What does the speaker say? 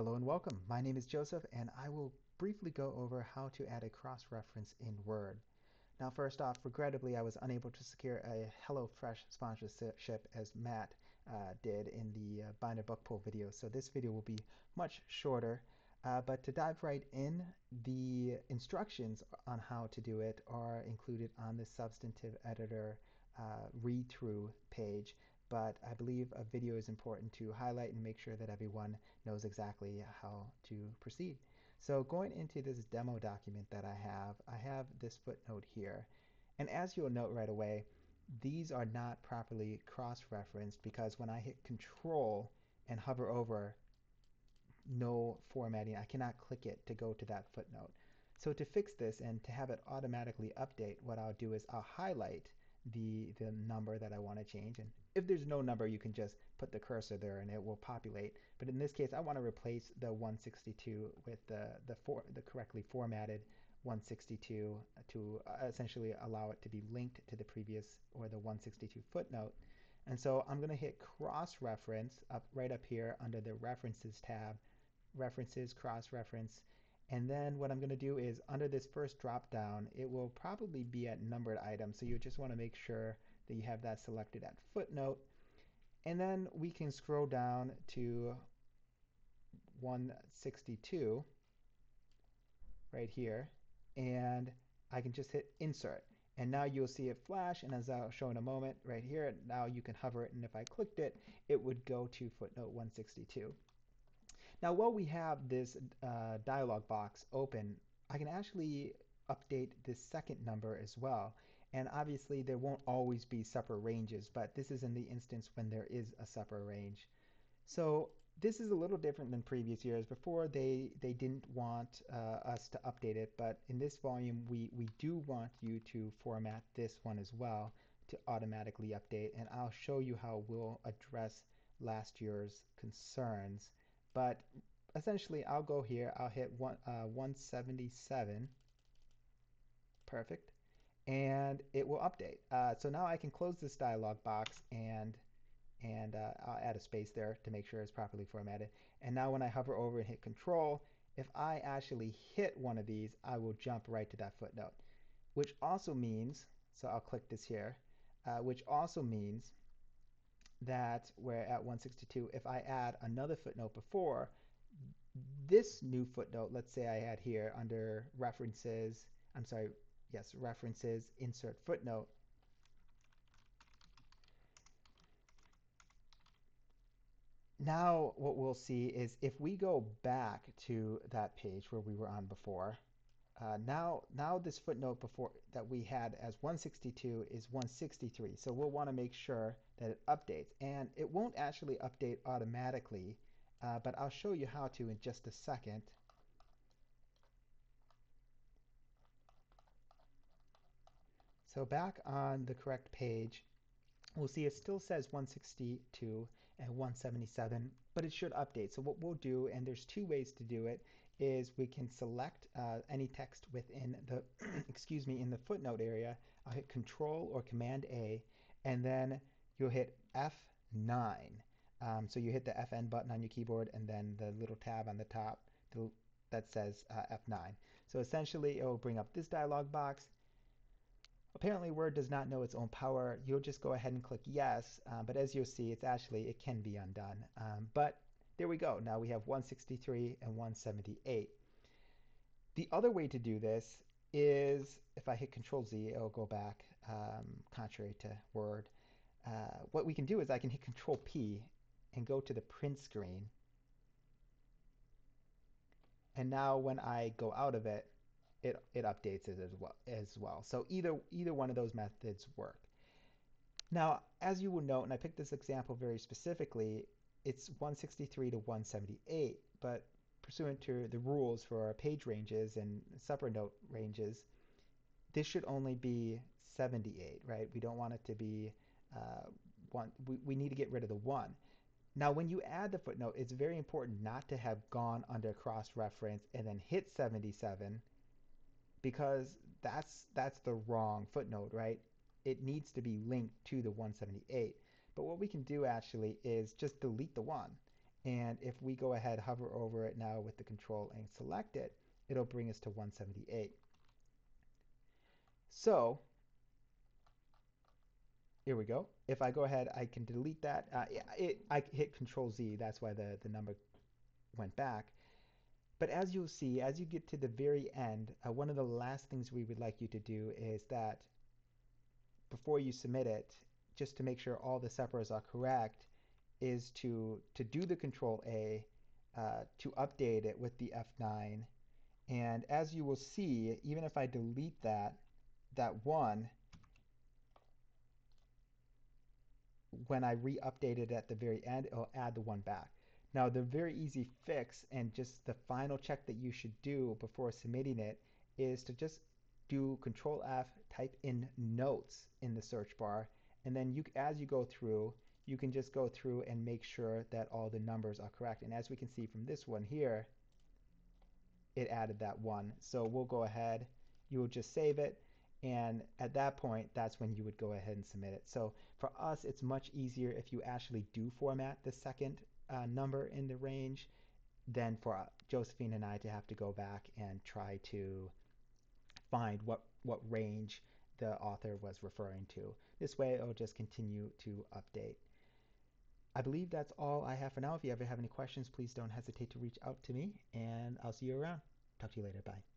Hello and welcome. My name is Joseph, and I will briefly go over how to add a cross-reference in Word. Now, first off, regrettably, I was unable to secure a HelloFresh sponsorship as Matt did in the Binder Book Pull video, so this video will be much shorter. But to dive right in, the instructions on how to do it are included on the Substantive Editor read-through page. But I believe a video is important to highlight and make sure that everyone knows exactly how to proceed. So going into this demo document that I have this footnote here. And as you'll note right away, these are not properly cross-referenced because when I hit Control and hover over no formatting, I cannot click it to go to that footnote. So to fix this and to have it automatically update, what I'll do is I'll highlight the number that I want to change. And if there's no number, you can just put the cursor there and it will populate. But in this case, I want to replace the 162 with the correctly formatted 162 to essentially allow it to be linked to the previous or the 162 footnote. And so I'm going to hit cross-reference right up here under the References tab, References, Cross-Reference. And then what I'm going to do is under this first drop down, it will probably be at numbered items. So you just want to make sure that you have that selected at footnote. And then we can scroll down to 162 right here. And I can just hit insert. And now you'll see it flash. And as I'll show in a moment right here, now you can hover it. And if I clicked it, it would go to footnote 162. Now, while we have this dialog box open, I can actually update this second number as well. And obviously, there won't always be separate ranges, but this is in the instance when there is a separate range. So this is a little different than previous years. Before, they didn't want us to update it, but in this volume, we do want you to format this one as well to automatically update. And I'll show you how we'll address last year's concerns. But essentially, I'll go here. I'll hit 177. Perfect. And it will update. So now I can close this dialog box and I'll add a space there to make sure it's properly formatted. And now when I hover over and hit Control, if I actually hit one of these, I will jump right to that footnote, which also means, so I'll click this here, which also means that we're at 162. If I add another footnote before, this new footnote, let's say I had here under References, I'm sorry, yes, References, Insert Footnote. Now what we'll see is if we go back to that page where we were on before, now this footnote before that we had as 162 is 163. So we'll want to make sure that it updates. And it won't actually update automatically, but I'll show you how to in just a second. So back on the correct page, we'll see it still says 162 and 177, but it should update. So what we'll do, and there's two ways to do it, is we can select any text within the, excuse me, in the footnote area. I'll hit Control or Command A, and then you'll hit F9. So you hit the FN button on your keyboard and then the little tab on the top that says F9. So essentially, it will bring up this dialog box. Apparently Word does not know its own power. You'll just go ahead and click yes, but as you'll see, it can be undone. But there we go. Now we have 163 and 178. The other way to do this is if I hit Control Z, it'll go back, contrary to Word. What we can do is I can hit Control P and go to the print screen. And now when I go out of it, it updates it as well. So either one of those methods work. Now, as you will note, and I picked this example very specifically, it's 163 to 178, but pursuant to the rules for our page ranges and subnote ranges, this should only be 78, right? We don't want it to be one. We need to get rid of the one. Now, when you add the footnote, it's very important not to have gone under cross-reference and then hit 77 because that's the wrong footnote, right? It needs to be linked to the 178. But what we can do actually is just delete the one. And if we go ahead, hover over it now with the control and select it, it'll bring us to 178. So here we go. If I go ahead, I can delete that. I hit Control Z. That's why the number went back. But as you'll see, as you get to the very end, one of the last things we would like you to do is that before you submit it, just to make sure all the separates are correct, is to do the Control A, to update it with the F9. And as you will see, even if I delete that one, when I re-update it at the very end, it'll add the one back. Now, the very easy fix and just the final check that you should do before submitting it is to just do Control F, type in notes in the search bar, and then as you go through, you can just go through and make sure that all the numbers are correct. And as we can see from this one here, it added that one. So we'll go ahead, you will just save it. And at that point, that's when you would go ahead and submit it. So for us, it's much easier if you actually do format the second number in the range than for Josephine and I to have to go back and try to find what range the author was referring to. This way, it'll just continue to update. I believe that's all I have for now. If you ever have any questions, please don't hesitate to reach out to me, and I'll see you around. Talk to you later. Bye.